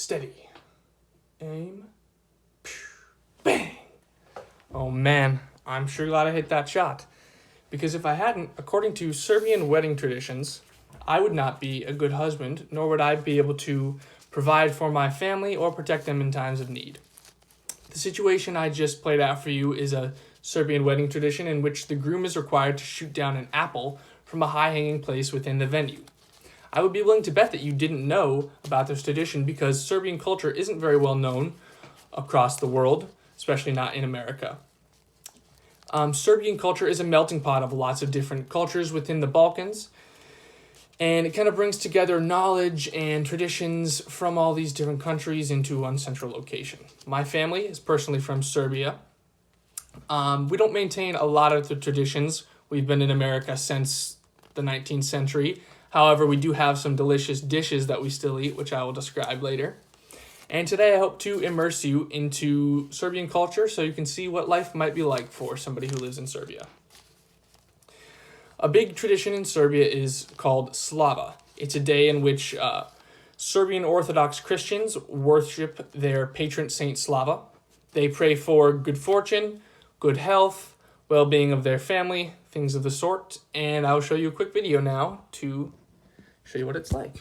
Steady. Aim. Bang. Oh man, I'm sure glad I hit that shot. Because if I hadn't, according to Serbian wedding traditions, I would not be a good husband, nor would I be able to provide for my family or protect them in times of need. The situation I just played out for you is a Serbian wedding tradition in which the groom is required to shoot down an apple from a high-hanging place within the venue. I would be willing to bet that you didn't know about this tradition because Serbian culture isn't very well known across the world, especially not in America. Serbian culture is a melting pot of lots of different cultures within the Balkans, and it kind of brings together knowledge and traditions from all these different countries into one central location. My family is personally from Serbia. We don't maintain a lot of the traditions. We've been in America since the 19th century. However, we do have some delicious dishes that we still eat, which I will describe later. And today I hope to immerse you into Serbian culture so you can see what life might be like for somebody who lives in Serbia. A big tradition in Serbia is called Slava. It's a day in which Serbian Orthodox Christians worship their patron saint Slava. They pray for good fortune, good health, well-being of their family, things of the sort. And I'll show you a quick video now to show you what it's like.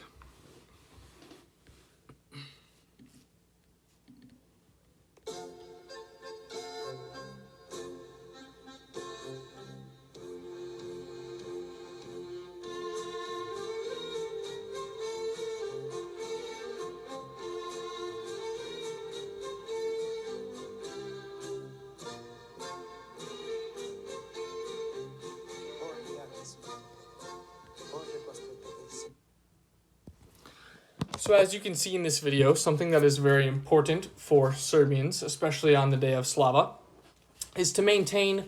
So as you can see in this video, something that is very important for Serbians, especially on the day of Slava, is to maintain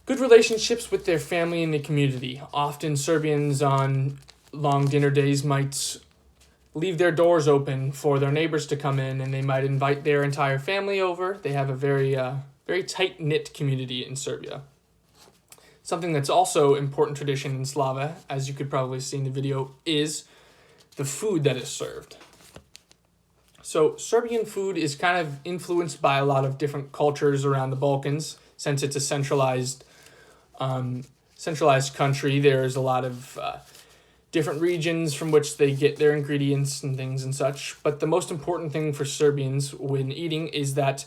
good relationships with their family and the community. Often Serbians on long dinner days might leave their doors open for their neighbors to come in, and they might invite their entire family over. They have a very tight-knit community in Serbia. Something that's also important tradition in Slava, as you could probably see in the video, is the food that is served. So Serbian food is kind of influenced by a lot of different cultures around the Balkans. Since it's a centralized country, there's a lot of different regions from which they get their ingredients and things and such. But the most important thing for Serbians when eating is that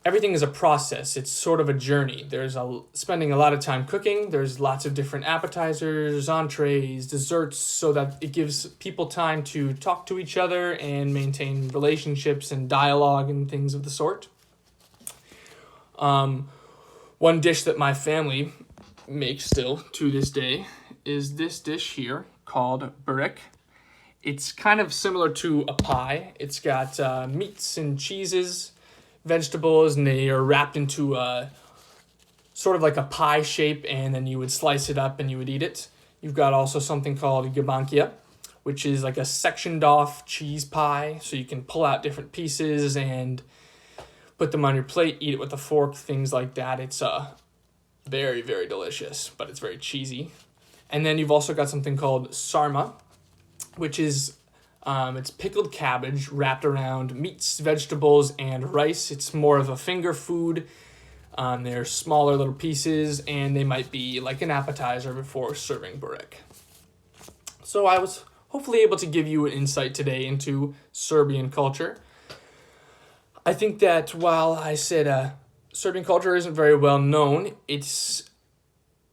everything is a process. It's sort of a journey. There's spending a lot of time cooking. There's lots of different appetizers, entrees, desserts, so that it gives people time to talk to each other and maintain relationships and dialogue and things of the sort. One dish that my family makes still to this day is this dish here called burek. It's kind of similar to a pie. It's got meats and cheeses, vegetables, and they are wrapped into a sort of like a pie shape, and then you would slice it up and you would eat it. You've got also something called gabankia, which is like a sectioned off cheese pie, so you can pull out different pieces and put them on your plate, eat it with a fork, things like that. It's very, very delicious, but it's very cheesy. And then you've also got something called sarma, which is it's pickled cabbage wrapped around meats, vegetables, and rice. It's more of a finger food. They're smaller little pieces, and they might be like an appetizer before serving burek. So I was hopefully able to give you an insight today into Serbian culture. I think that while I said Serbian culture isn't very well known, it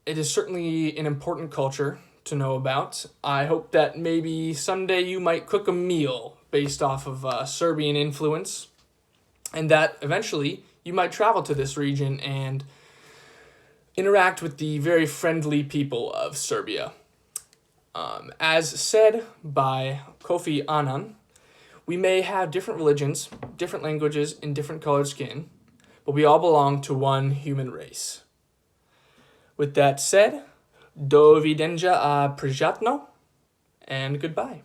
is certainly an important culture to know about. I hope that maybe someday you might cook a meal based off of Serbian influence, and that eventually you might travel to this region and interact with the very friendly people of Serbia. As said by Kofi Annan, we may have different religions, different languages, and different colored skin, but we all belong to one human race. With that said, do videnja a prijatno, and goodbye.